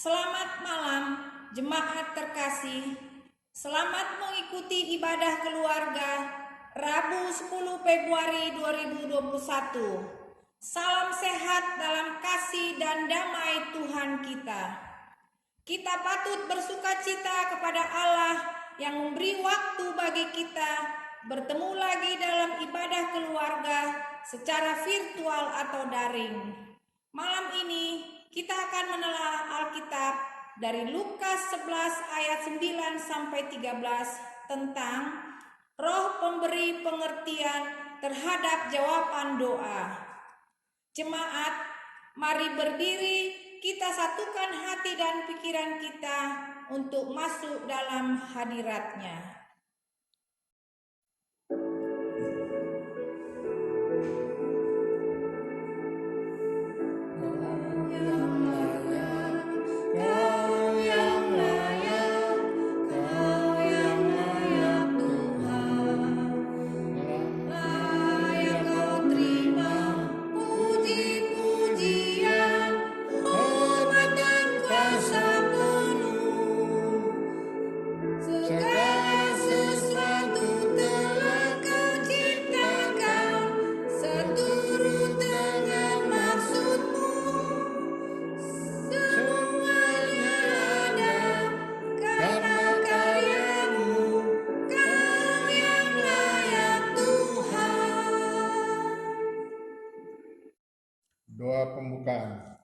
Selamat malam, jemaat terkasih. Selamat mengikuti ibadah keluarga Rabu 10 Februari 2021. Salam sehat dalam kasih dan damai Tuhan kita. Kita patut bersukacita kepada Allah yang memberi waktu bagi kita bertemu lagi dalam ibadah keluarga secara virtual atau daring. Malam ini kita akan menelaah Alkitab dari Lukas 11 ayat 9 sampai 13 tentang Roh pemberi pengertian terhadap jawaban doa. Jemaat, mari berdiri, kita satukan hati dan pikiran kita untuk masuk dalam hadirat-Nya. Doa pembukaan.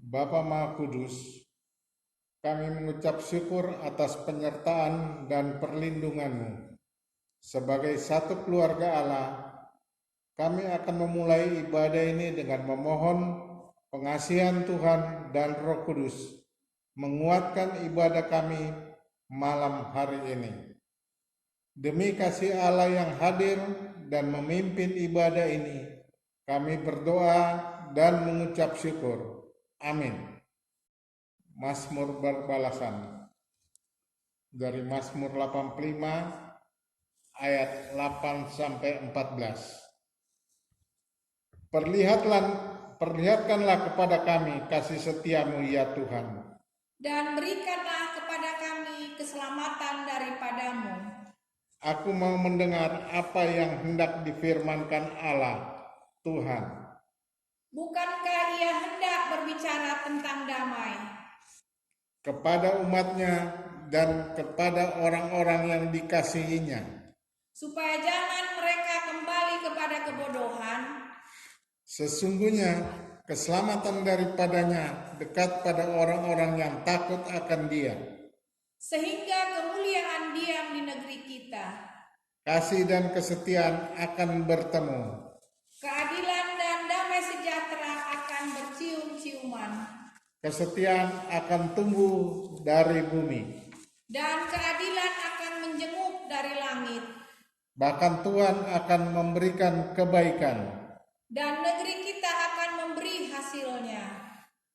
Bapa Maha Kudus, kami mengucap syukur atas penyertaan dan perlindungan-Mu. Sebagai satu keluarga Allah, kami akan memulai ibadah ini dengan memohon pengasihan Tuhan dan Roh Kudus menguatkan ibadah kami malam hari ini. Demi kasih Allah yang hadir dan memimpin ibadah ini, kami berdoa dan mengucap syukur. Amin. Mazmur berbalasan dari Mazmur 85 ayat 8 sampai 14. Perlihatkanlah kepada kami kasih setia-Mu ya Tuhan. Dan berikanlah kepada kami keselamatan daripada-Mu. Aku mau mendengar apa yang hendak difirmankan Allah Tuhan. Bukankah Ia hendak berbicara tentang damai kepada umat-Nya dan kepada orang-orang yang dikasihi-Nya, supaya jangan mereka kembali kepada kebodohan? Sesungguhnya keselamatan daripadanya dekat pada orang-orang yang takut akan Dia, sehingga kemuliaan diam di negeri kita. Kasih dan kesetiaan akan bertemu, Keadilan dan damai sejahtera akan bercium-ciuman. Kesetiaan akan tumbuh dari bumi, dan keadilan akan menjenguk dari langit. Bahkan Tuhan akan memberikan kebaikan, dan negeri kita akan memberi hasilnya.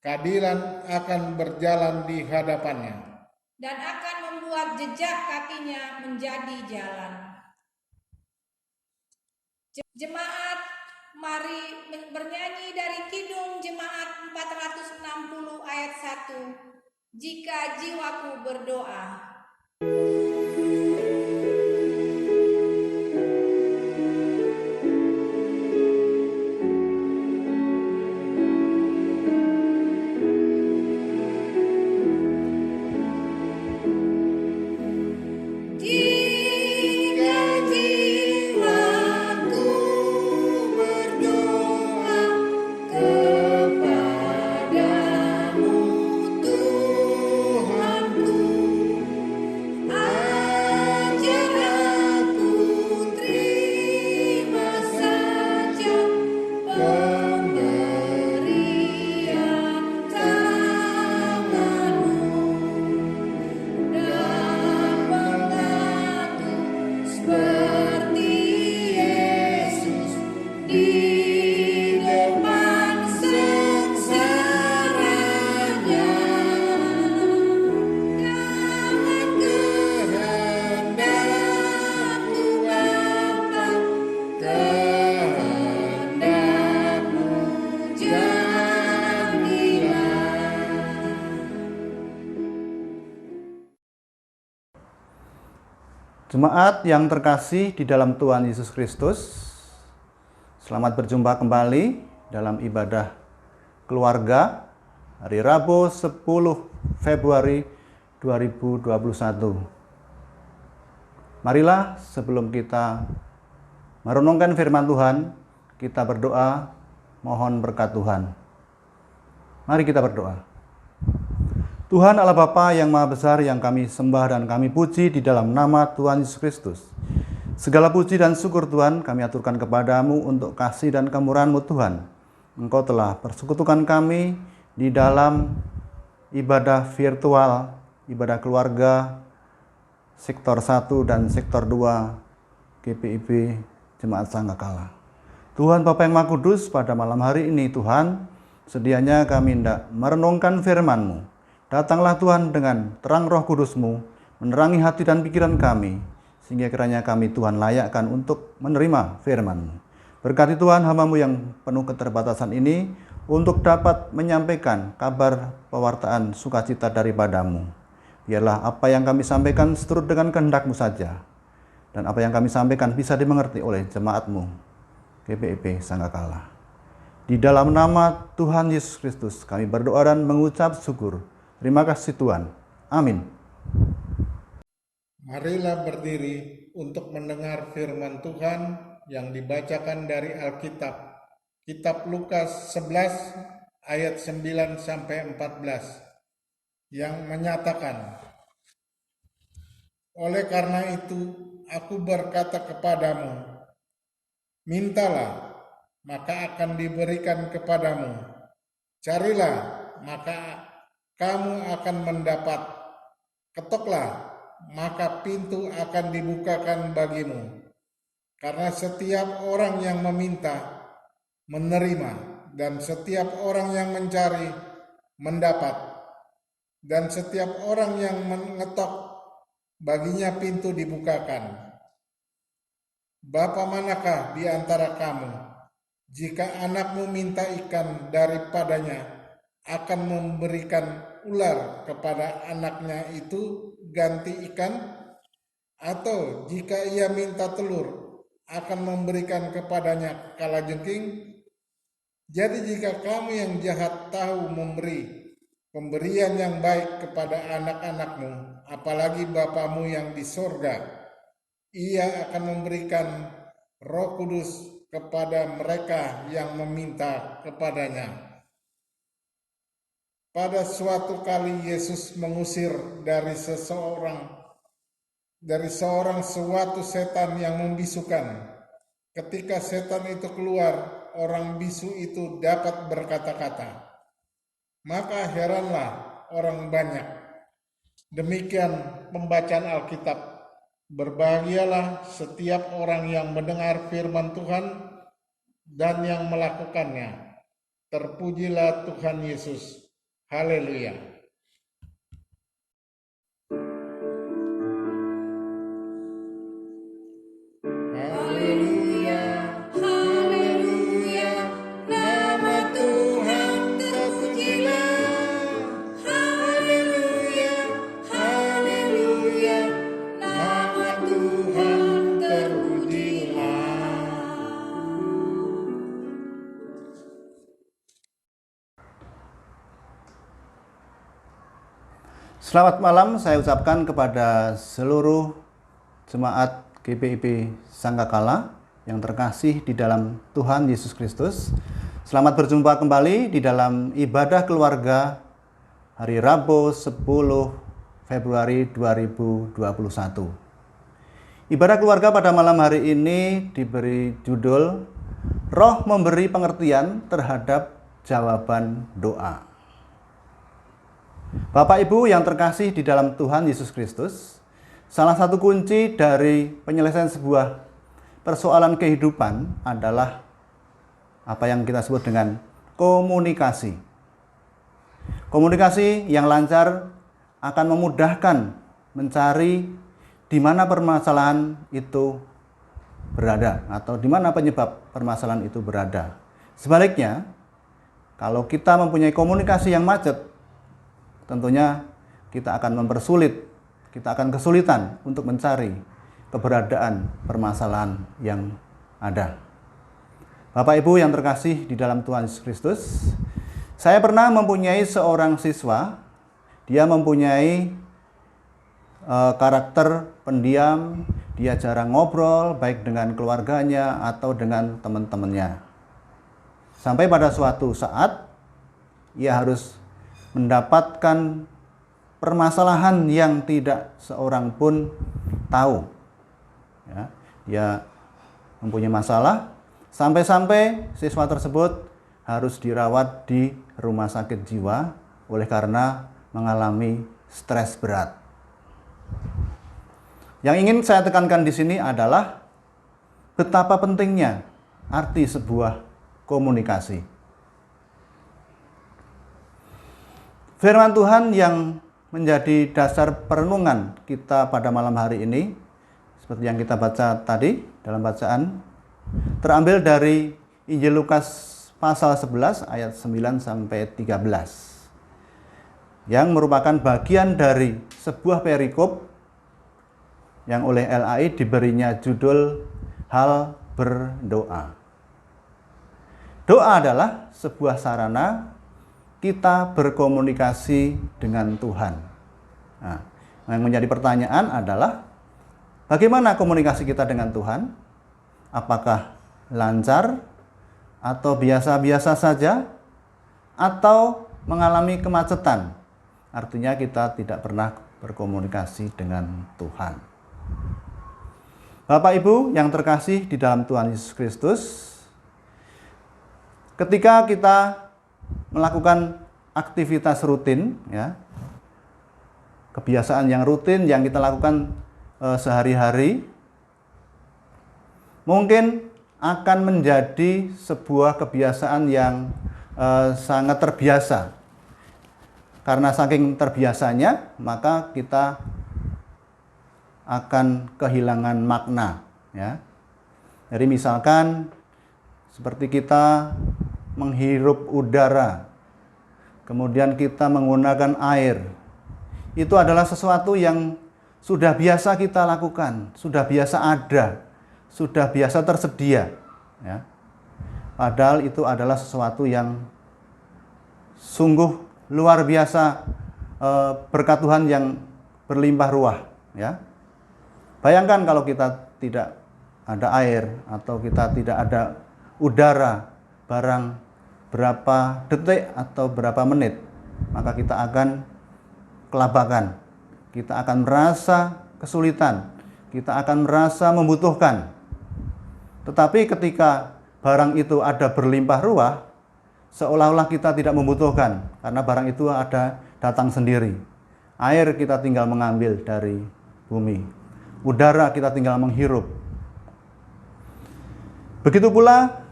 Keadilan akan berjalan di hadapannya, dan akan membuat jejak kakinya menjadi jalan. Jemaat, mari bernyanyi dari Kidung Jemaat 460 ayat 1. Jika jiwaku berdoa. Tuhanku, Jemaat yang terkasih di dalam Tuhan Yesus Kristus, selamat berjumpa kembali dalam ibadah keluarga hari Rabu 10 Februari 2021. Marilah sebelum kita merenungkan firman Tuhan, kita berdoa mohon berkat Tuhan. Mari kita berdoa. Tuhan Allah Bapa yang Maha Besar, yang kami sembah dan kami puji di dalam nama Tuhan Yesus Kristus. Segala puji dan syukur Tuhan kami aturkan kepadamu untuk kasih dan kemurahan-Mu Tuhan. Engkau telah persekutukan kami di dalam ibadah virtual, ibadah keluarga, sektor 1 dan sektor 2 GPIB Jemaat Sanggakala. Tuhan Bapa yang Maha Kudus, pada malam hari ini Tuhan, sedianya kami hendak merenungkan firman-Mu. Datanglah Tuhan dengan terang Roh Kudus-Mu, menerangi hati dan pikiran kami, sehingga kiranya kami Tuhan layakkan untuk menerima firman-Mu. Berkati Tuhan hamba-Mu yang penuh keterbatasan ini, untuk dapat menyampaikan kabar pewartaan sukacita daripada-Mu. Biarlah apa yang kami sampaikan seturut dengan kehendak-Mu saja, dan apa yang kami sampaikan bisa dimengerti oleh jemaat-Mu, GPIB Sanggakala. Di dalam nama Tuhan Yesus Kristus kami berdoa dan mengucap syukur. Terima kasih Tuhan. Amin. Marilah berdiri untuk mendengar firman Tuhan yang dibacakan dari Alkitab. Kitab Lukas 11 ayat 9 sampai 14 yang menyatakan, "Oleh karena itu aku berkata kepadamu, mintalah, maka akan diberikan kepadamu. Carilah, maka kamu akan mendapat. Ketoklah, maka pintu akan dibukakan bagimu. Karena setiap orang yang meminta, menerima, dan setiap orang yang mencari, mendapat. Dan setiap orang yang mengetok, baginya pintu dibukakan. Bapa manakah di antara kamu, jika anakmu minta ikan daripadanya, akan memberikan ular kepada anaknya itu ganti ikan? Atau jika ia minta telur, akan memberikan kepadanya kalajengking? Jadi jika kamu yang jahat tahu memberi pemberian yang baik kepada anak-anakmu, apalagi Bapamu yang di sorga, ia akan memberikan Roh Kudus kepada mereka yang meminta kepadanya." Pada suatu kali Yesus mengusir dari seorang suatu setan yang membisukan. Ketika setan itu keluar, orang bisu itu dapat berkata-kata. Maka heranlah orang banyak. Demikian pembacaan Alkitab. Berbahagialah setiap orang yang mendengar firman Tuhan dan yang melakukannya. Terpujilah Tuhan Yesus. Haleluya. Haleluya, haleluya, nama Tuhan terpujilah. Haleluya, haleluya, nama Tuhan terpujilah. Selamat malam saya ucapkan kepada seluruh jemaat GPIB Sanggakala yang terkasih di dalam Tuhan Yesus Kristus. Selamat berjumpa kembali di dalam ibadah keluarga hari Rabu 10 Februari 2021. Ibadah keluarga pada malam hari ini diberi judul Roh Memberi Pengertian Terhadap Jawaban Doa. Bapak Ibu yang terkasih di dalam Tuhan Yesus Kristus, salah satu kunci dari penyelesaian sebuah persoalan kehidupan adalah apa yang kita sebut dengan komunikasi. Komunikasi yang lancar akan memudahkan mencari di mana permasalahan itu berada atau di mana penyebab permasalahan itu berada. Sebaliknya, kalau kita mempunyai komunikasi yang macet, tentunya kita akan mempersulit, kita akan kesulitan untuk mencari keberadaan permasalahan yang ada. Bapak Ibu yang terkasih di dalam Tuhan Yesus Kristus, saya pernah mempunyai seorang siswa, dia mempunyai karakter pendiam, dia jarang ngobrol baik dengan keluarganya atau dengan teman-temannya. Sampai pada suatu saat ia harus mendapatkan permasalahan yang tidak seorang pun tahu. Ya, dia mempunyai masalah sampai-sampai siswa tersebut harus dirawat di rumah sakit jiwa oleh karena mengalami stres berat. Yang ingin saya tekankan di sini adalah betapa pentingnya arti sebuah komunikasi. Firman Tuhan yang menjadi dasar perenungan kita pada malam hari ini, seperti yang kita baca tadi dalam bacaan, terambil dari Injil Lukas pasal 11 ayat 9 sampai 13, yang merupakan bagian dari sebuah perikop yang oleh LAI diberinya judul Hal Berdoa. Doa adalah sebuah sarana kita berkomunikasi dengan Tuhan. Nah, yang menjadi pertanyaan adalah bagaimana komunikasi kita dengan Tuhan? Apakah lancar atau biasa-biasa saja atau mengalami kemacetan? Artinya kita tidak pernah berkomunikasi dengan Tuhan. Bapak Ibu yang terkasih di dalam Tuhan Yesus Kristus, ketika kita melakukan aktivitas rutin, ya, kebiasaan yang rutin yang kita lakukan sehari-hari, mungkin akan menjadi sebuah kebiasaan yang sangat terbiasa. Karena saking terbiasanya, maka kita akan kehilangan makna, ya. Jadi misalkan seperti kita menghirup udara, kemudian kita menggunakan air, itu adalah sesuatu yang sudah biasa kita lakukan, sudah biasa ada, sudah biasa tersedia, ya. Padahal itu adalah sesuatu yang sungguh luar biasa, berkat Tuhan yang berlimpah ruah, ya. Bayangkan kalau kita tidak ada air atau kita tidak ada udara barang berapa detik atau berapa menit, maka kita akan kelabakan, kita akan merasa kesulitan, kita akan merasa membutuhkan. Tetapi ketika barang itu ada berlimpah ruah, seolah-olah kita tidak membutuhkan, karena barang itu ada datang sendiri. Air kita tinggal mengambil dari bumi, udara kita tinggal menghirup. Begitu pula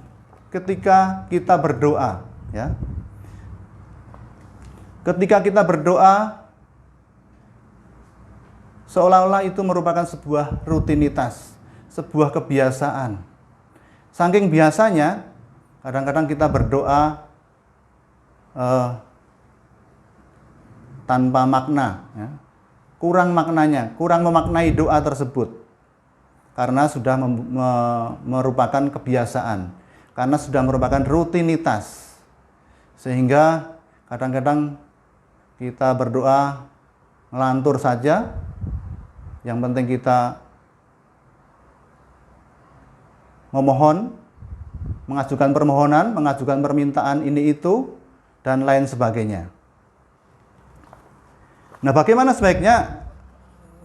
ketika kita berdoa, ya. Ketika kita berdoa, seolah-olah itu merupakan sebuah rutinitas, sebuah kebiasaan. Saking biasanya, kadang-kadang kita berdoa tanpa makna, ya. Kurang maknanya, kurang memaknai doa tersebut, karena sudah merupakan kebiasaan, karena sudah merupakan rutinitas, sehingga kadang-kadang kita berdoa ngelantur saja. Yang penting kita memohon, mengajukan permohonan, mengajukan permintaan ini itu, dan lain sebagainya. Nah, bagaimana sebaiknya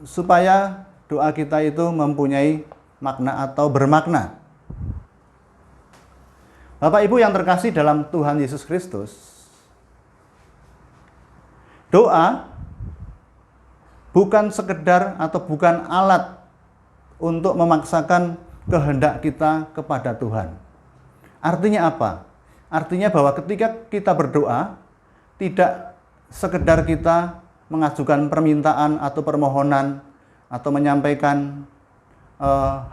supaya doa kita itu mempunyai makna atau bermakna? Bapak Ibu yang terkasih dalam Tuhan Yesus Kristus, doa bukan sekedar atau bukan alat untuk memaksakan kehendak kita kepada Tuhan. Artinya apa? Artinya bahwa ketika kita berdoa, tidak sekedar kita mengajukan permintaan atau permohonan atau menyampaikan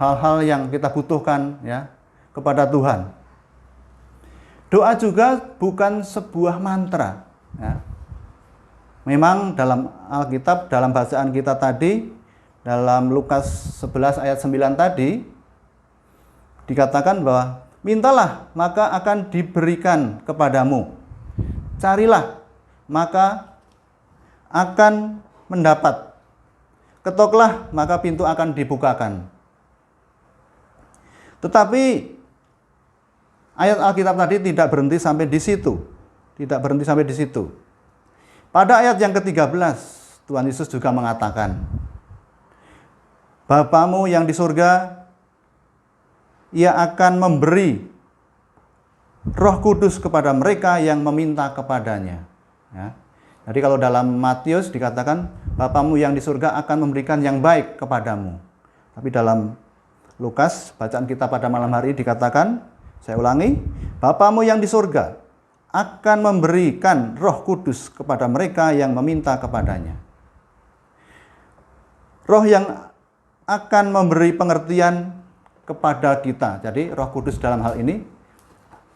hal-hal yang kita butuhkan, ya, kepada Tuhan. Doa juga bukan sebuah mantra, ya. Memang dalam Alkitab, dalam bacaan kita tadi, dalam Lukas 11 ayat 9 tadi dikatakan bahwa mintalah maka akan diberikan kepadamu. Carilah maka akan mendapat. Ketoklah maka pintu akan dibukakan. Tetapi ayat Alkitab tadi tidak berhenti sampai di situ. Tidak berhenti sampai di situ. Pada ayat yang ke-13, Tuhan Yesus juga mengatakan, Bapamu yang di surga, Ia akan memberi Roh Kudus kepada mereka yang meminta kepadanya. Ya. Jadi kalau dalam Matius dikatakan, Bapamu yang di surga akan memberikan yang baik kepadamu. Tapi dalam Lukas, bacaan kita pada malam hari dikatakan, saya ulangi, Bapamu yang di surga akan memberikan Roh Kudus kepada mereka yang meminta kepadanya. Roh yang akan memberi pengertian kepada kita. Jadi Roh Kudus dalam hal ini,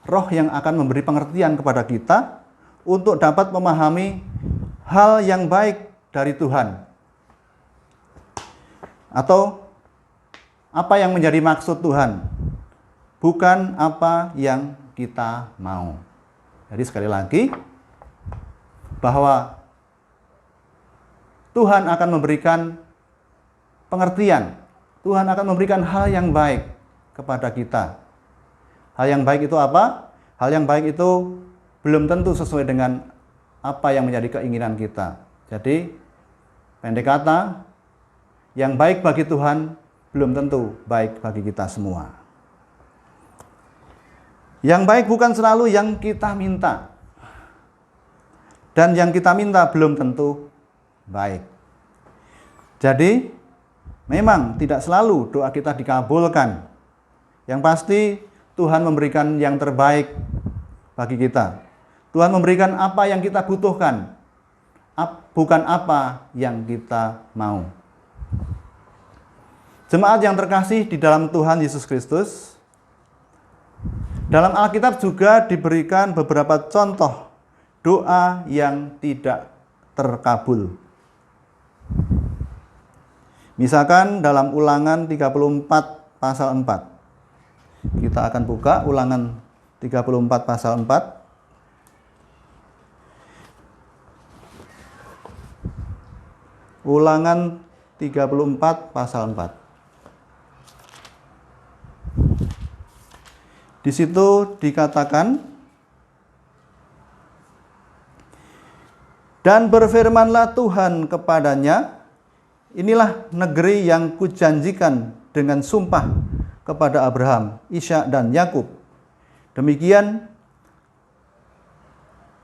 Roh yang akan memberi pengertian kepada kita untuk dapat memahami hal yang baik dari Tuhan. Atau apa yang menjadi maksud Tuhan, bukan apa yang kita mau. Jadi sekali lagi, bahwa Tuhan akan memberikan pengertian, Tuhan akan memberikan hal yang baik kepada kita. Hal yang baik itu apa? Hal yang baik itu belum tentu sesuai dengan apa yang menjadi keinginan kita. Jadi, pendek kata, yang baik bagi Tuhan belum tentu baik bagi kita semua. Yang baik bukan selalu yang kita minta. Dan yang kita minta belum tentu baik. Jadi, memang tidak selalu doa kita dikabulkan. Yang pasti Tuhan memberikan yang terbaik bagi kita. Tuhan memberikan apa yang kita butuhkan, bukan apa yang kita mau. Jemaat yang terkasih di dalam Tuhan Yesus Kristus, dalam Alkitab juga diberikan beberapa contoh doa yang tidak terkabul. Misalkan dalam Ulangan 34 pasal 4. Kita akan buka Ulangan 34 pasal 4. Ulangan 34 pasal 4. Di situ dikatakan, dan berfirmanlah Tuhan kepadanya, inilah negeri yang kujanjikan dengan sumpah kepada Abraham, Ishak dan Yakub. Demikian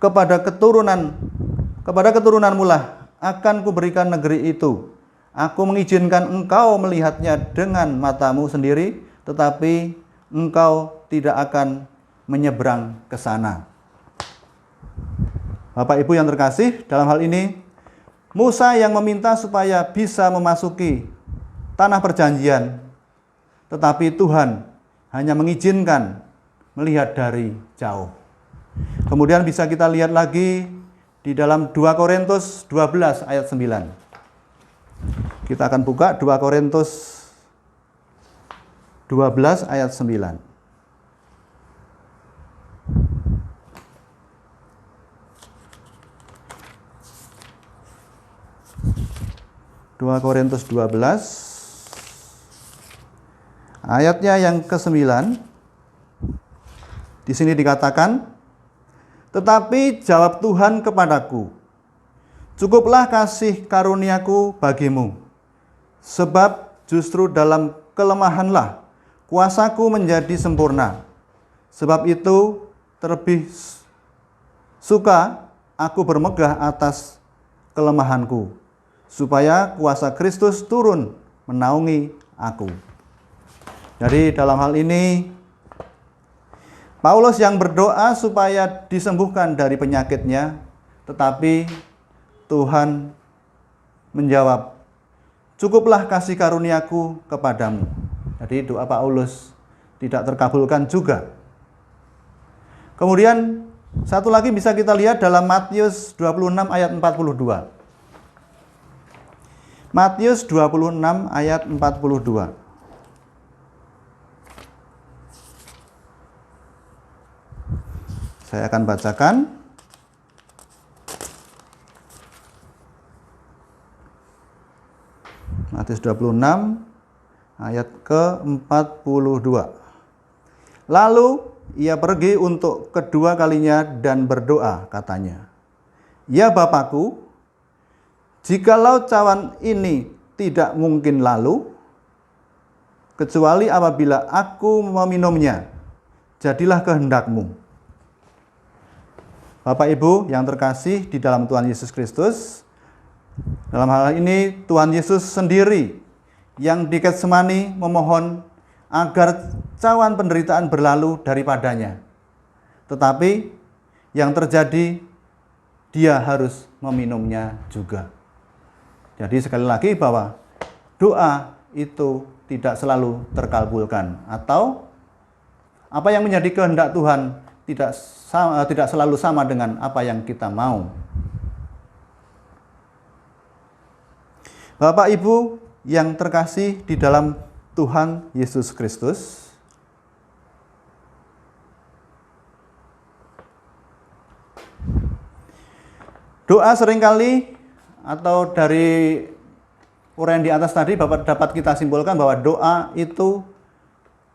kepada keturunanmu lah akan kuberikan negeri itu. Aku mengizinkan engkau melihatnya dengan matamu sendiri, tetapi engkau tidak akan menyeberang ke sana. Bapak Ibu yang terkasih, dalam hal ini Musa yang meminta supaya bisa memasuki tanah perjanjian, tetapi Tuhan hanya mengizinkan melihat dari jauh. Kemudian bisa kita lihat lagi di dalam 2 Korintus 12 ayat 9. Kita akan buka 2 Korintus 12 ayat 9. 2 Korintus 12 ayatnya yang ke-9. Di sini dikatakan, tetapi jawab Tuhan kepadaku, cukuplah kasih karuniaku bagimu, sebab justru dalam kelemahanlah kuasaku menjadi sempurna. Sebab itu terlebih suka aku bermegah atas kelemahanku, supaya kuasa Kristus turun menaungi aku. Jadi dalam hal ini Paulus yang berdoa supaya disembuhkan dari penyakitnya, tetapi Tuhan menjawab, cukuplah kasih karuniaku kepadamu. Jadi doa Paulus tidak terkabulkan juga. Kemudian satu lagi bisa kita lihat dalam Matius 26 ayat 42. Matius 26 ayat 42. Saya akan bacakan. Matius 26 ayat ke-42. Lalu ia pergi untuk kedua kalinya dan berdoa, katanya, "Ya Bapakku, jikalau cawan ini tidak mungkin lalu, kecuali apabila aku meminumnya, jadilah kehendak-Mu." Bapak Ibu yang terkasih di dalam Tuhan Yesus Kristus, dalam hal ini Tuhan Yesus sendiri yang di Getsemani memohon agar cawan penderitaan berlalu daripadanya. Tetapi yang terjadi, dia harus meminumnya juga. Jadi sekali lagi bahwa doa itu tidak selalu terkabulkan, atau apa yang menjadi kehendak Tuhan tidak selalu sama dengan apa yang kita mau. Bapak Ibu yang terkasih di dalam Tuhan Yesus Kristus, doa seringkali, atau dari uraian di atas tadi dapat kita simpulkan bahwa doa itu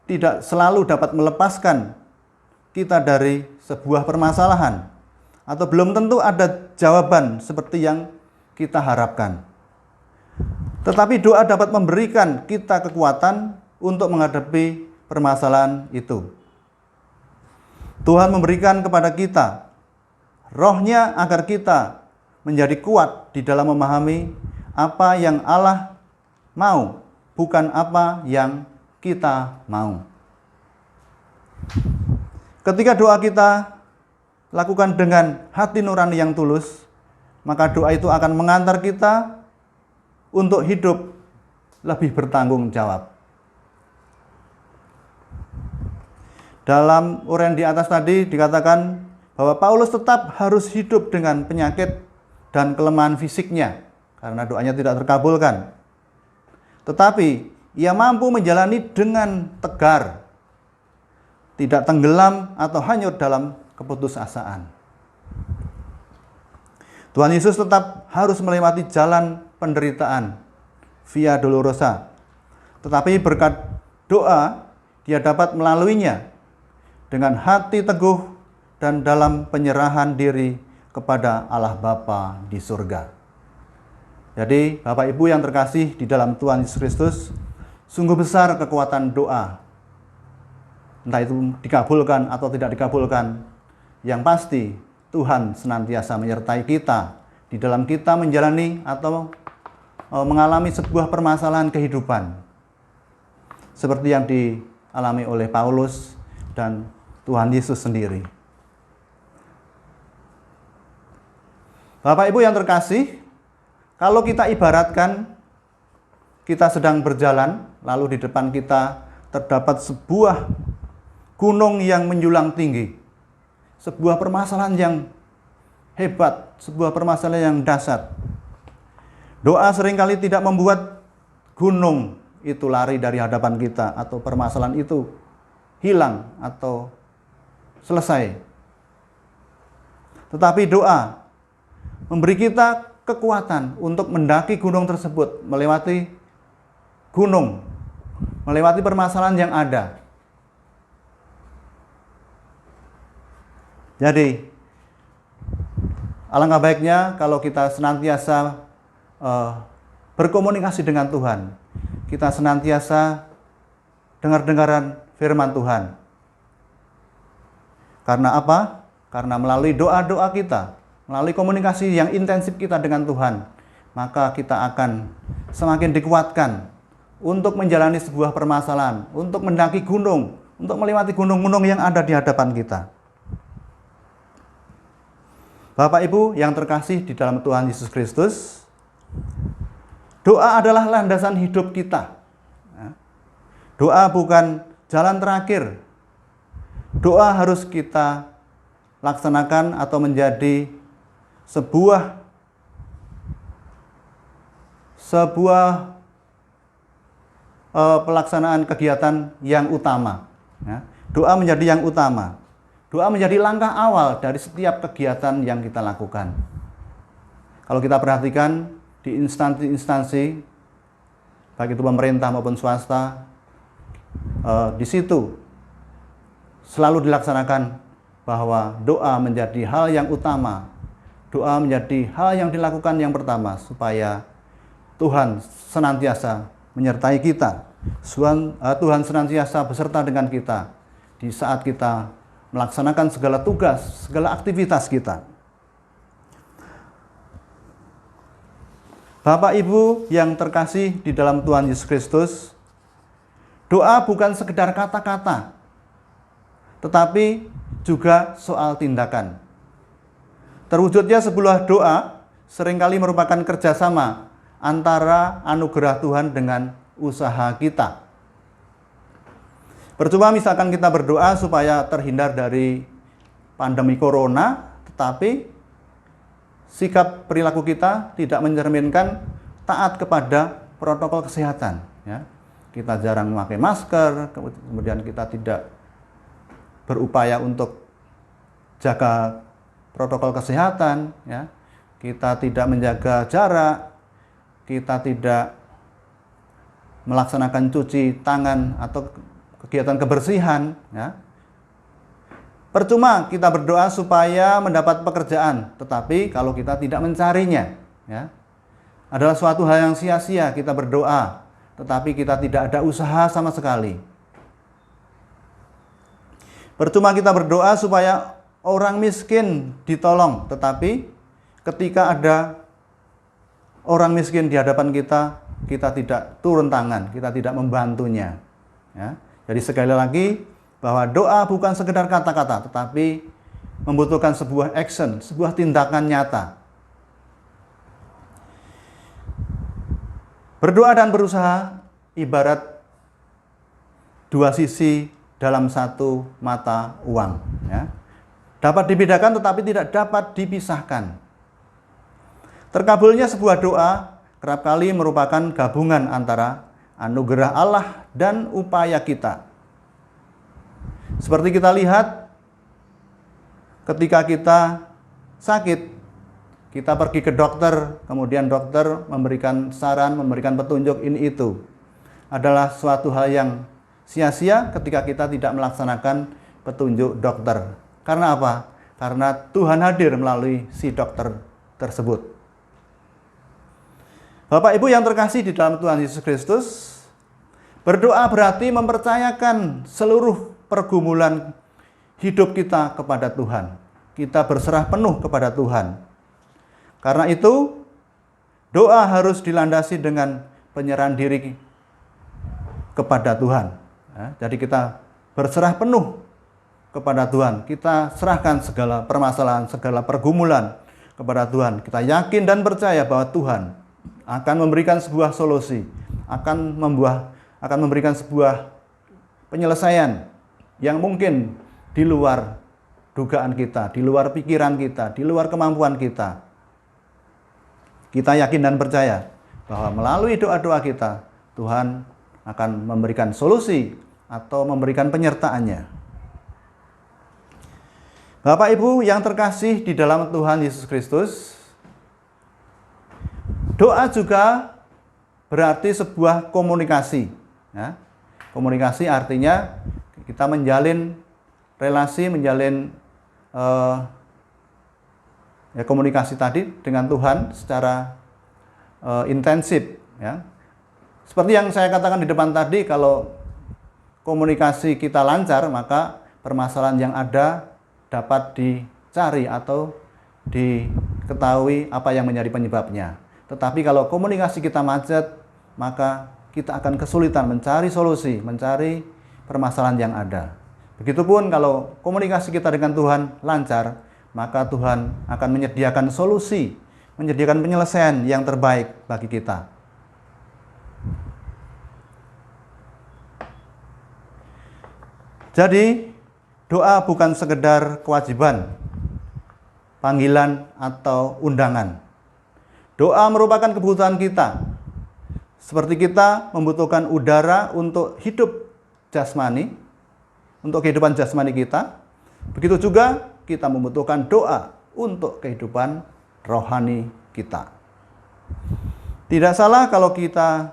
tidak selalu dapat melepaskan kita dari sebuah permasalahan, atau belum tentu ada jawaban seperti yang kita harapkan. Tetapi doa dapat memberikan kita kekuatan untuk menghadapi permasalahan itu. Tuhan memberikan kepada kita Roh-Nya agar kita menjadi kuat di dalam memahami apa yang Allah mau, bukan apa yang kita mau. Ketika doa kita lakukan dengan hati nurani yang tulus, maka doa itu akan mengantar kita untuk hidup lebih bertanggung jawab. Dalam uraian di atas tadi dikatakan bahwa Paulus tetap harus hidup dengan penyakit dan kelemahan fisiknya karena doanya tidak terkabulkan. Tetapi ia mampu menjalani dengan tegar, tidak tenggelam atau hanyut dalam keputusasaan. Tuhan Yesus tetap harus melewati jalan penderitaan, via dolorosa. Tetapi berkat doa, dia dapat melaluinya dengan hati teguh dan dalam penyerahan diri kepada Allah Bapa di surga. Jadi, Bapak Ibu yang terkasih di dalam Tuhan Yesus Kristus, sungguh besar kekuatan doa. Entah itu dikabulkan atau tidak dikabulkan, yang pasti Tuhan senantiasa menyertai kita di dalam kita menjalani atau mengalami sebuah permasalahan kehidupan, seperti yang dialami oleh Paulus dan Tuhan Yesus sendiri. Bapak Ibu yang terkasih, kalau kita ibaratkan kita sedang berjalan, lalu di depan kita terdapat sebuah gunung yang menjulang tinggi, sebuah permasalahan yang hebat, sebuah permasalahan yang dahsyat. Doa seringkali tidak membuat gunung itu lari dari hadapan kita, atau permasalahan itu hilang atau selesai. Tetapi doa memberi kita kekuatan untuk mendaki gunung tersebut, melewati gunung, melewati permasalahan yang ada. Jadi, alangkah baiknya kalau kita senantiasa berkomunikasi dengan Tuhan. Kita senantiasa dengar-dengaran firman Tuhan. Karena apa? Karena melalui doa-doa kita, melalui komunikasi yang intensif kita dengan Tuhan, maka kita akan semakin dikuatkan untuk menjalani sebuah permasalahan, untuk mendaki gunung, untuk melewati gunung-gunung yang ada di hadapan kita. Bapak Ibu yang terkasih di dalam Tuhan Yesus Kristus, doa adalah landasan hidup kita. Doa bukan jalan terakhir. Doa harus kita laksanakan atau menjadi sebuah sebuah pelaksanaan kegiatan yang utama. Ya. Doa menjadi yang utama. Doa menjadi langkah awal dari setiap kegiatan yang kita lakukan. Kalau kita perhatikan di instansi-instansi, baik itu pemerintah maupun swasta, di situ selalu dilaksanakan bahwa doa menjadi hal yang utama. Doa menjadi hal yang dilakukan yang pertama supaya Tuhan senantiasa menyertai kita. Tuhan senantiasa beserta dengan kita di saat kita melaksanakan segala tugas, segala aktivitas kita. Bapak Ibu yang terkasih di dalam Tuhan Yesus Kristus, doa bukan sekedar kata-kata, tetapi juga soal tindakan. Terwujudnya sebuah doa seringkali merupakan kerjasama antara anugerah Tuhan dengan usaha kita. Percuma misalkan kita berdoa supaya terhindar dari pandemi corona, tetapi sikap perilaku kita tidak mencerminkan taat kepada protokol kesehatan. Ya. Kita jarang memakai masker, kemudian kita tidak berupaya untuk jaga protokol kesehatan. Ya. Kita tidak menjaga jarak, kita tidak melaksanakan cuci tangan atau kegiatan kebersihan, ya. Percuma kita berdoa supaya mendapat pekerjaan, tetapi kalau kita tidak mencarinya, ya, adalah suatu hal yang sia-sia kita berdoa, tetapi kita tidak ada usaha sama sekali. Percuma kita berdoa supaya orang miskin ditolong, tetapi ketika ada orang miskin di hadapan kita, kita tidak turun tangan, kita tidak membantunya. Ya. Jadi sekali lagi, bahwa doa bukan sekedar kata-kata, tetapi membutuhkan sebuah action, sebuah tindakan nyata. Berdoa dan berusaha ibarat dua sisi dalam satu mata uang. Ya. Dapat dibedakan tetapi tidak dapat dipisahkan. Terkabulnya sebuah doa kerap kali merupakan gabungan antara anugerah Allah dan upaya kita. Seperti kita lihat ketika kita sakit, kita pergi ke dokter, kemudian dokter memberikan saran, memberikan petunjuk ini itu. Adalah suatu hal yang sia-sia ketika kita tidak melaksanakan petunjuk dokter. Karena apa? Karena Tuhan hadir melalui si dokter tersebut. Bapak Ibu yang terkasih di dalam Tuhan Yesus Kristus, berdoa berarti mempercayakan seluruh pergumulan hidup kita kepada Tuhan. Kita berserah penuh kepada Tuhan. Karena itu, doa harus dilandasi dengan penyerahan diri kepada Tuhan. Ya, jadi kita berserah penuh kepada Tuhan. Kita serahkan segala permasalahan, segala pergumulan kepada Tuhan. Kita yakin dan percaya bahwa Tuhan akan memberikan sebuah solusi, akan memberikan sebuah penyelesaian yang mungkin di luar dugaan kita, di luar pikiran kita, di luar kemampuan kita. Kita yakin dan percaya bahwa melalui doa-doa kita, Tuhan akan memberikan solusi atau memberikan penyertaannya. Bapak Ibu yang terkasih di dalam Tuhan Yesus Kristus, doa juga berarti sebuah komunikasi. Ya. Komunikasi artinya kita menjalin relasi, menjalin komunikasi tadi dengan Tuhan secara intensif. Ya. Seperti yang saya katakan di depan tadi, kalau komunikasi kita lancar, maka permasalahan yang ada dapat dicari atau diketahui apa yang menjadi penyebabnya. Tetapi kalau komunikasi kita macet, maka kita akan kesulitan mencari solusi, mencari permasalahan yang ada. Begitupun kalau komunikasi kita dengan Tuhan lancar, maka Tuhan akan menyediakan solusi, menyediakan penyelesaian yang terbaik bagi kita. Jadi, doa bukan sekedar kewajiban, panggilan, atau undangan. Doa merupakan kebutuhan kita Seperti kita membutuhkan udara untuk hidup jasmani, untuk kehidupan jasmani kita, begitu juga kita membutuhkan doa untuk kehidupan rohani kita. Tidak salah kalau kita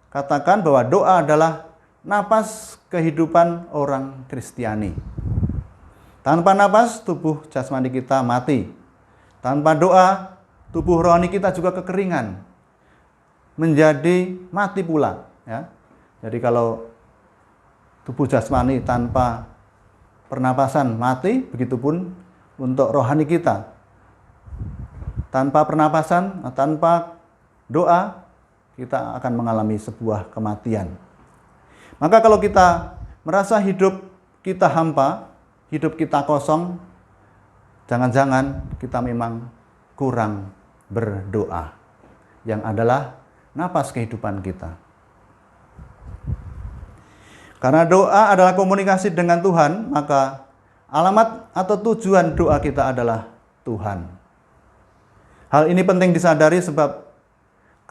katakan bahwa doa adalah napas kehidupan orang Kristiani. Tanpa napas, tubuh jasmani kita mati. Tanpa doa, tubuh rohani kita juga kekeringan, menjadi mati pula. Ya. Jadi kalau tubuh jasmani tanpa pernapasan mati, begitupun untuk rohani kita. Tanpa pernapasan, tanpa doa, kita akan mengalami sebuah kematian. Maka kalau kita merasa hidup kita hampa, hidup kita kosong, jangan-jangan kita memang kurang berdoa, yang adalah napas kehidupan kita. Karena doa adalah komunikasi dengan Tuhan, maka alamat atau tujuan doa kita adalah Tuhan. Hal ini penting disadari sebab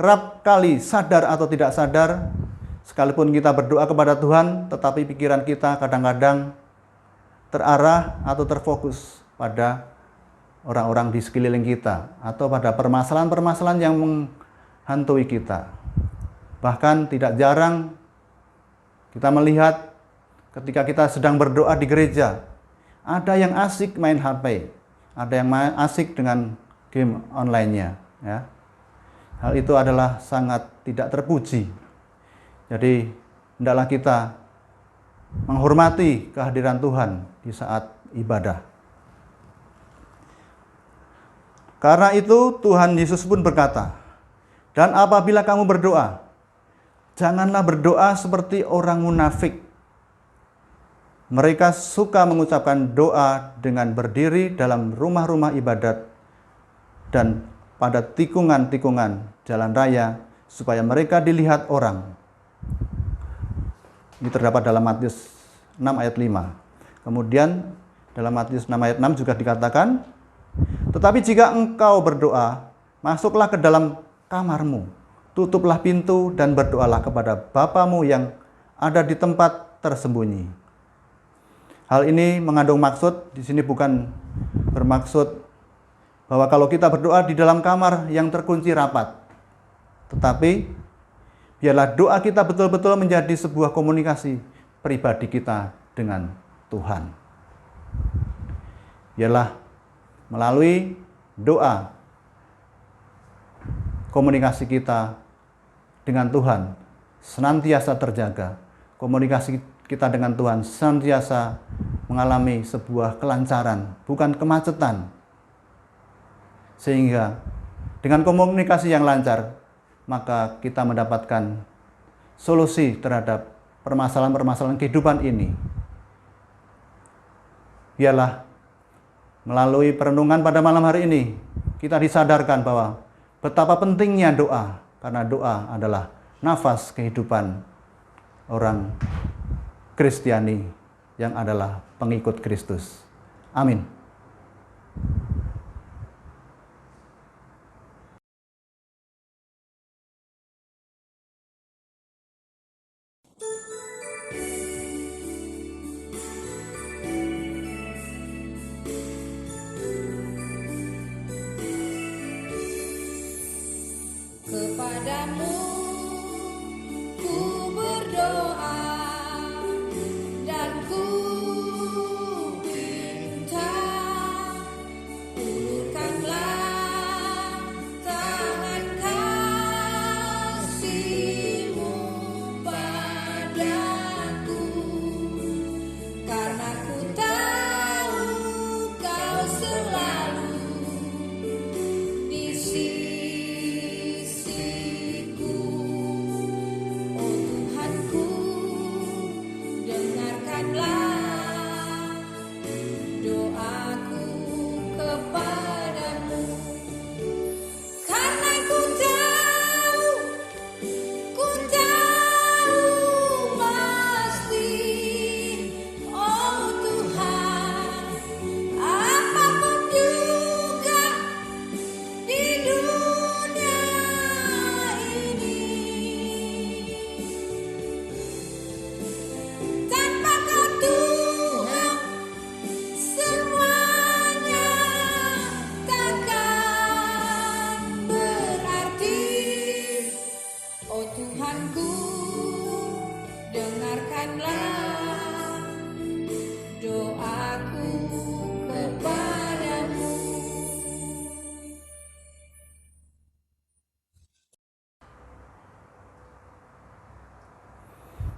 kerap kali sadar atau tidak sadar, sekalipun kita berdoa kepada Tuhan, tetapi pikiran kita kadang-kadang terarah atau terfokus pada orang-orang di sekeliling kita atau pada permasalahan-permasalahan yang menghantui kita. Bahkan tidak jarang kita melihat ketika kita sedang berdoa di gereja, ada yang asik main HP, ada yang asik dengan game online-nya. Ya. Hal itu adalah sangat tidak terpuji. Jadi, hendaklah kita menghormati kehadiran Tuhan di saat ibadah. Karena itu Tuhan Yesus pun berkata, "Dan apabila kamu berdoa, janganlah berdoa seperti orang munafik. Mereka suka mengucapkan doa dengan berdiri dalam rumah-rumah ibadat dan pada tikungan-tikungan jalan raya supaya mereka dilihat orang." Ini terdapat dalam Matius 6 ayat 5. Kemudian dalam Matius 6 ayat 6 juga dikatakan, "Tetapi jika engkau berdoa, masuklah ke dalam kamarmu, tutuplah pintu dan berdoalah kepada Bapamu yang ada di tempat tersembunyi." Hal ini mengandung maksud, di sini bukan bermaksud bahwa kalau kita berdoa di dalam kamar yang terkunci rapat, tetapi biarlah doa kita betul-betul menjadi sebuah komunikasi pribadi kita dengan Tuhan. Biarlah melalui doa komunikasi kita dengan Tuhan senantiasa terjaga. Komunikasi kita dengan Tuhan senantiasa mengalami sebuah kelancaran, bukan kemacetan. Sehingga dengan komunikasi yang lancar, maka kita mendapatkan solusi terhadap permasalahan-permasalahan kehidupan ini. Biarlah melalui perenungan pada malam hari ini, kita disadarkan bahwa betapa pentingnya doa, karena doa adalah nafas kehidupan orang Kristiani yang adalah pengikut Kristus. Amin. Kepadamu ku berdoa dan ku minta, ulurkanlah tangan kasih-Mu padaku, karena ku tahu Kau selalu di sisiku. dengarkanlah doaku kepadamu.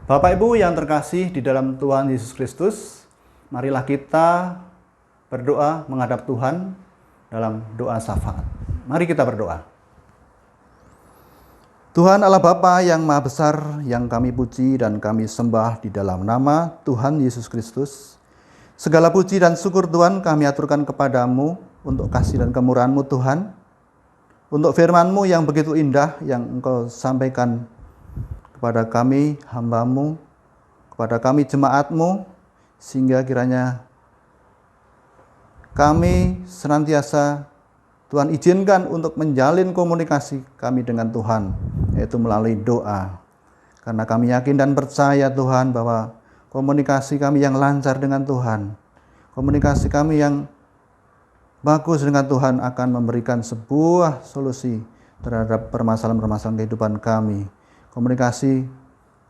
Bapak Ibu yang terkasih di dalam Tuhan Yesus Kristus, marilah kita berdoa menghadap Tuhan dalam doa syafaat. Mari kita berdoa. Tuhan Allah Bapa yang Maha Besar, yang kami puji dan kami sembah di dalam nama Tuhan Yesus Kristus. Segala puji dan syukur Tuhan kami aturkan kepadamu untuk kasih dan kemurahan-Mu Tuhan. Untuk firman-Mu yang begitu indah yang Engkau sampaikan kepada kami hamba-Mu, kepada kami jemaat-Mu, sehingga kiranya kami senantiasa Tuhan izinkan untuk menjalin komunikasi kami dengan Tuhan, yaitu melalui doa. Karena kami yakin dan percaya Tuhan bahwa komunikasi kami yang lancar dengan Tuhan, komunikasi kami yang bagus dengan Tuhan akan memberikan sebuah solusi terhadap permasalahan-permasalahan kehidupan kami. Komunikasi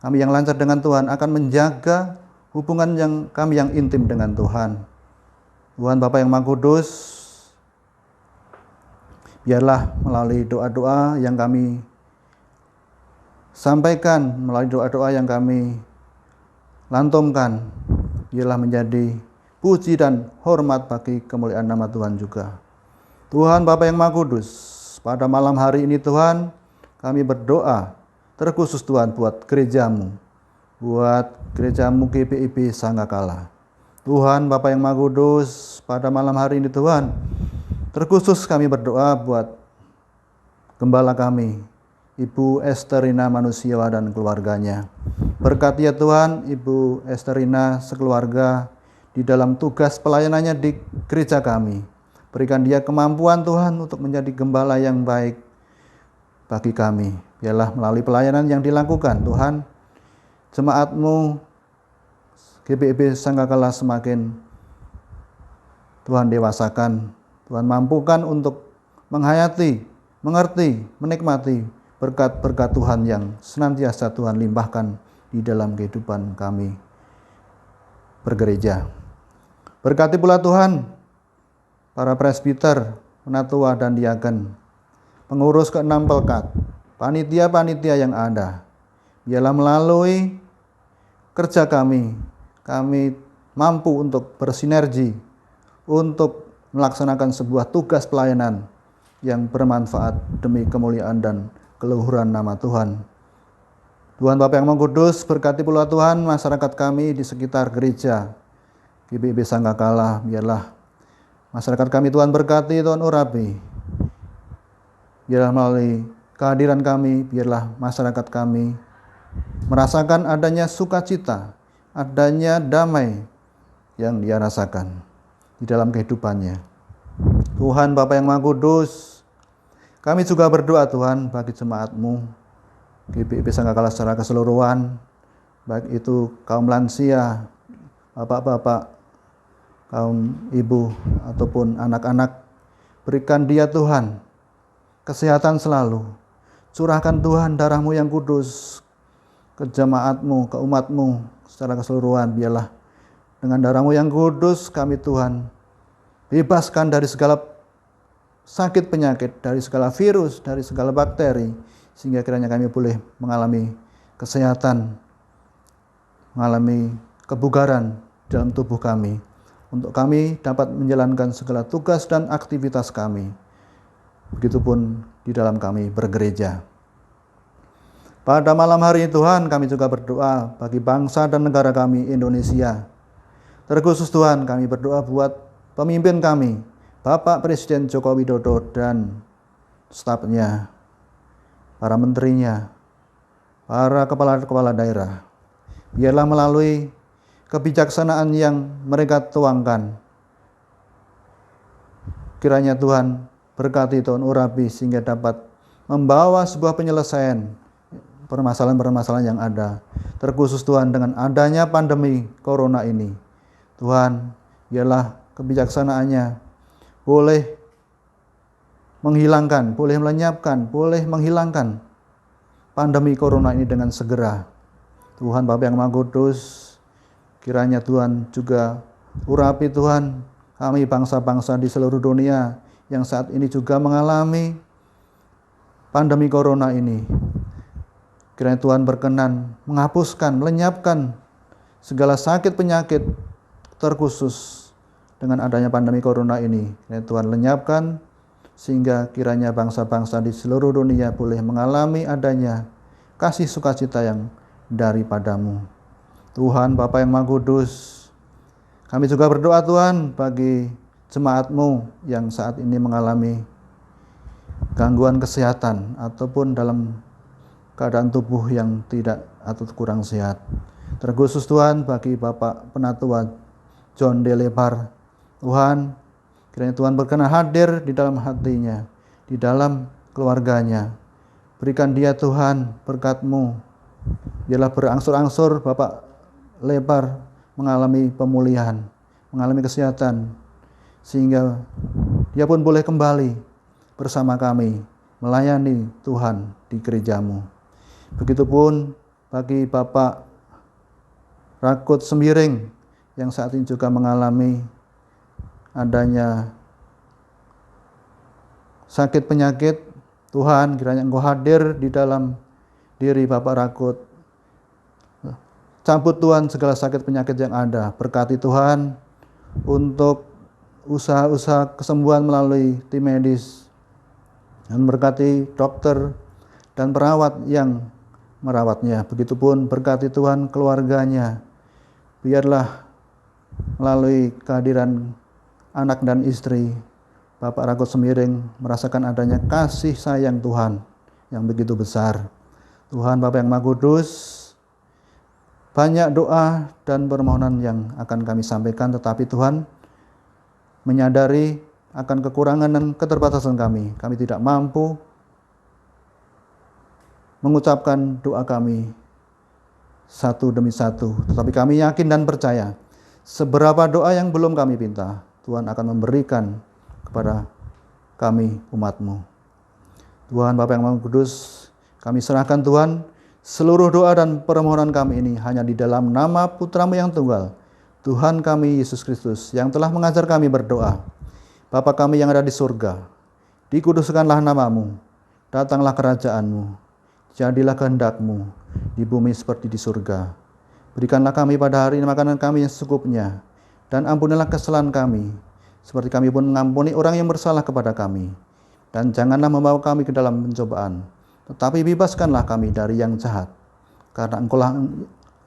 kami yang lancar dengan Tuhan akan menjaga hubungan yang kami yang intim dengan Tuhan. Tuhan Bapa yang Maha Kudus, biarlah melalui doa-doa yang kami sampaikan, melalui doa-doa yang kami lantunkan, biarlah menjadi puji dan hormat bagi kemuliaan nama Tuhan juga. Tuhan Bapa yang Maha Kudus, pada malam hari ini Tuhan, kami berdoa terkhusus Tuhan buat gereja-Mu, buat gereja-Mu GBIB Sanggakala. Tuhan Bapa yang Maha Kudus, pada malam hari ini Tuhan, terkhusus kami berdoa buat gembala kami, Ibu Esterina Manusiawa dan keluarganya. Berkati ya Tuhan, Ibu Esterina sekeluarga di dalam tugas pelayanannya di gereja kami. Berikan dia kemampuan Tuhan untuk menjadi gembala yang baik bagi kami. Biarlah melalui pelayanan yang dilakukan Tuhan, jemaat-Mu GBIB Sanggakala semakin Tuhan dewasakan, Tuhan mampukan untuk menghayati, mengerti, menikmati berkat-berkat Tuhan yang senantiasa Tuhan limpahkan di dalam kehidupan kami bergereja. Berkati pula Tuhan para presbiter, penatua dan diaken, pengurus ke-6 pelkat, panitia-panitia yang ada. Biarlah melalui kerja kami mampu untuk bersinergi, untuk melaksanakan sebuah tugas pelayanan yang bermanfaat demi kemuliaan dan keluhuran nama Tuhan. Tuhan Bapa yang Maha Kudus, berkati pula Tuhan masyarakat kami di sekitar gereja GBIB Sanggakala. Biarlah masyarakat kami Tuhan berkati, Tuhan urapi. Biarlah melalui kehadiran kami, biarlah masyarakat kami merasakan adanya sukacita, adanya damai yang dia rasakan di dalam kehidupannya. Tuhan Bapa yang Maha Kudus, kami juga berdoa Tuhan bagi jemaat-Mu GBIB Sanggakala secara keseluruhan, baik itu kaum lansia, bapak-bapak, kaum ibu ataupun anak-anak. Berikan dia Tuhan kesehatan selalu. Curahkan Tuhan darah-Mu yang kudus ke jemaat-Mu, ke umat-Mu secara keseluruhan. Biarlah dengan darah-Mu yang kudus kami Tuhan bebaskan dari segala sakit penyakit, dari segala virus, dari segala bakteri, sehingga kiranya kami boleh mengalami kesehatan, mengalami kebugaran dalam tubuh kami, untuk kami dapat menjalankan segala tugas dan aktivitas kami. Begitupun di dalam kami bergereja. Pada malam hari ini Tuhan, kami juga berdoa bagi bangsa dan negara kami Indonesia. Terkhusus Tuhan, kami berdoa buat pemimpin kami, Bapak Presiden Joko Widodo dan stafnya, para menterinya, para kepala-kepala daerah. Biarlah melalui kebijaksanaan yang mereka tuangkan, kiranya Tuhan berkati, Tuhan urapi, sehingga dapat membawa sebuah penyelesaian permasalahan-permasalahan yang ada. Terkhusus Tuhan dengan adanya pandemi corona ini, Tuhan biarlah kebijaksanaannya boleh menghilangkan, boleh menghilangkan pandemi corona ini dengan segera. Tuhan Bapa yang Maha Kudus, kiranya Tuhan juga urapi Tuhan kami bangsa-bangsa di seluruh dunia yang saat ini juga mengalami pandemi corona ini. Kiranya Tuhan berkenan menghapuskan, melenyapkan segala sakit penyakit terkhusus dengan adanya pandemi corona ini. Kiranya Tuhan lenyapkan sehingga kiranya bangsa-bangsa di seluruh dunia boleh mengalami adanya kasih sukacita yang daripadamu. Tuhan Bapa yang Maha Kudus, kami juga berdoa Tuhan bagi jemaat-Mu yang saat ini mengalami gangguan kesehatan ataupun dalam keadaan tubuh yang tidak atau kurang sehat. Terkhusus Tuhan bagi Bapak Penatua John D. Lepar, Tuhan, kiranya Tuhan berkenan hadir di dalam hatinya, di dalam keluarganya. Berikan dia Tuhan berkat-Mu. Biarlah berangsur-angsur Bapak Lepar mengalami pemulihan, mengalami kesehatan, sehingga dia pun boleh kembali bersama kami melayani Tuhan di gereja-Mu. Begitupun bagi Bapak Rakut Sembiring yang saat ini juga mengalami adanya sakit penyakit. Tuhan, kiranya Engkau hadir di dalam diri Bapak Rakut. Cabut Tuhan segala sakit penyakit yang ada. Berkati Tuhan untuk usaha-usaha kesembuhan melalui tim medis. Dan berkati dokter dan perawat yang merawatnya. Begitupun berkati Tuhan keluarganya. Biarlah melalui kehadiran anak dan istri, Bapak Rakut Sembiring merasakan adanya kasih sayang Tuhan yang begitu besar. Tuhan Bapa yang Maha Kudus, banyak doa dan permohonan yang akan kami sampaikan, tetapi Tuhan menyadari akan kekurangan dan keterbatasan kami. Kami tidak mampu mengucapkan doa kami satu demi satu, tetapi kami yakin dan percaya seberapa doa yang belum kami pinta, Tuhan akan memberikan kepada kami umat-Mu. Tuhan Bapa yang Maha Kudus, kami serahkan Tuhan seluruh doa dan permohonan kami ini hanya di dalam nama Putra-Mu yang tunggal, Tuhan kami Yesus Kristus, yang telah mengajar kami berdoa. Bapa kami yang ada di surga, dikuduskanlah nama-Mu, datanglah kerajaan-Mu, jadilah kehendak-Mu di bumi seperti di surga. Berikanlah kami pada hari ini makanan kami yang secukupnya, dan ampunilah kesalahan kami, seperti kami pun mengampuni orang yang bersalah kepada kami. Dan janganlah membawa kami ke dalam pencobaan, tetapi bebaskanlah kami dari yang jahat. Karena Engkau-lah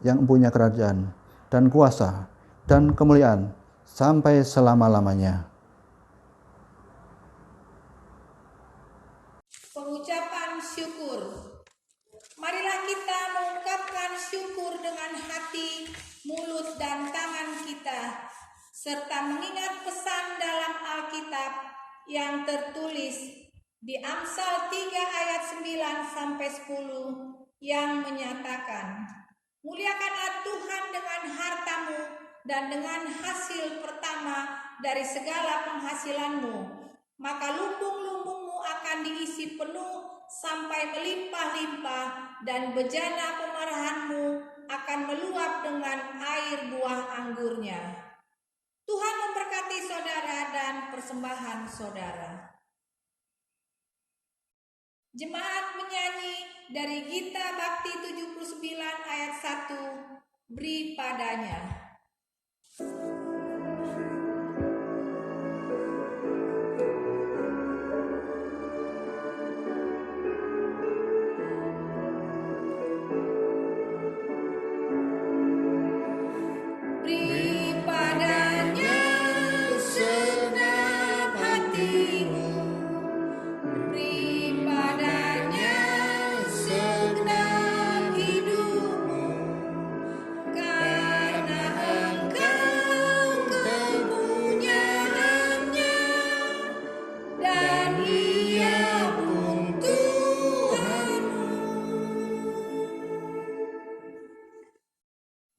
yang mempunyai kerajaan, dan kuasa, dan kemuliaan, sampai selama-lamanya. Pengucapan syukur. Marilah kita mengungkapkan syukur dengan hati, mulut, dan tangan kita, serta mengingat pesan dalam Alkitab yang tertulis di Amsal 3 ayat 9-10 yang menyatakan, muliakanlah Tuhan dengan hartamu dan dengan hasil pertama dari segala penghasilanmu, maka lumbung-lumbungmu akan diisi penuh sampai melimpah-limpah, dan bejana pemarahanmu akan meluap dengan air buah anggurnya. Tuhan memberkati saudara dan persembahan saudara. Jemaat menyanyi dari Gita Bakti 79 ayat 1, beri padanya.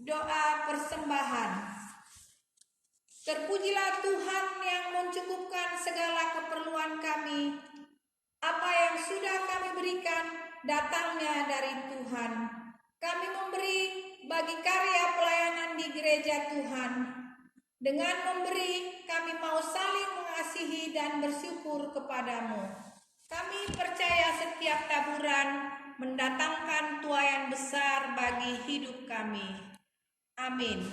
Doa persembahan. Terpujilah Tuhan yang mencukupkan segala keperluan kami. Apa yang sudah kami berikan datangnya dari Tuhan, Kami memberi bagi karya pelayanan di gereja Tuhan. Dengan memberi, kami mau saling mengasihi dan bersyukur kepadamu. Kami percaya setiap taburan mendatangkan tuaian besar bagi hidup kami. Amin.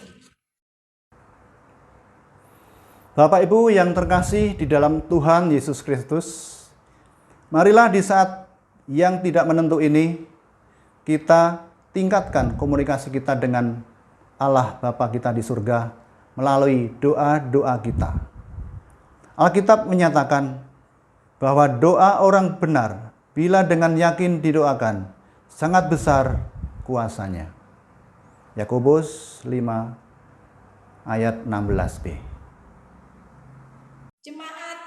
Bapak Ibu yang terkasih di dalam Tuhan Yesus Kristus, marilah di saat yang tidak menentu ini, kita tingkatkan komunikasi kita dengan Allah Bapa kita di surga melalui doa-doa kita. Alkitab menyatakan bahwa doa orang benar bila dengan yakin didoakan sangat besar kuasanya. Yakobus 5 ayat 16b. Jemaat,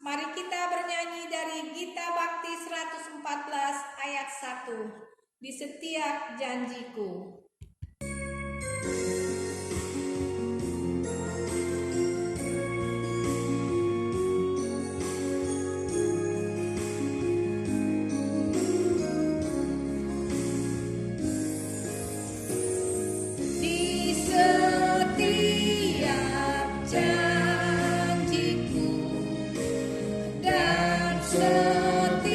mari kita bernyanyi dari Gita Bakti 114 ayat 1. Di setiap janjiku. Di setiap janjiku dan setiap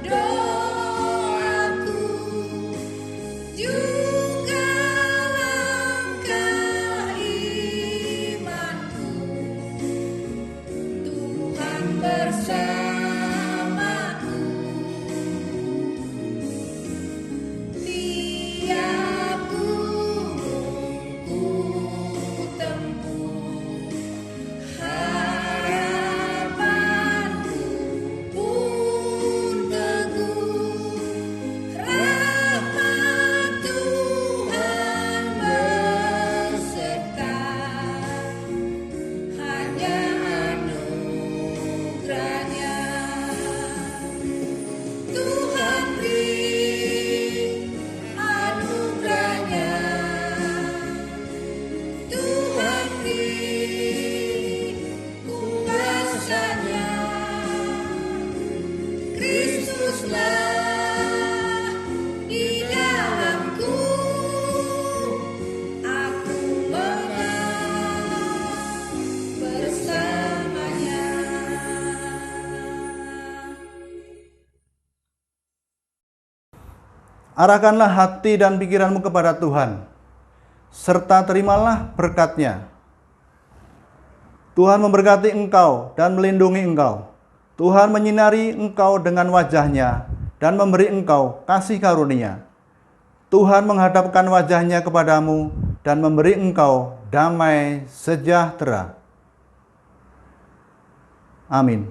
doaku, juga langkah imanku, Tuhan bersamaku. Tiap gunung ku tempuh, harapanku pun teguh. Rahmat Tuhan beserta, hanya anugerahnya. Tuhan beri anugerahnya, Tuhan beri kuasanya. Kristuslah di dalamku, aku menang bersamanya. Arahkanlah hati dan pikiranmu kepada Tuhan, serta terimalah berkat-Nya. Tuhan memberkati engkau dan melindungi engkau. Tuhan menyinari engkau dengan wajah-Nya dan memberi engkau kasih karunia. Tuhan menghadapkan wajah-Nya kepadamu dan memberi engkau damai sejahtera. Amin.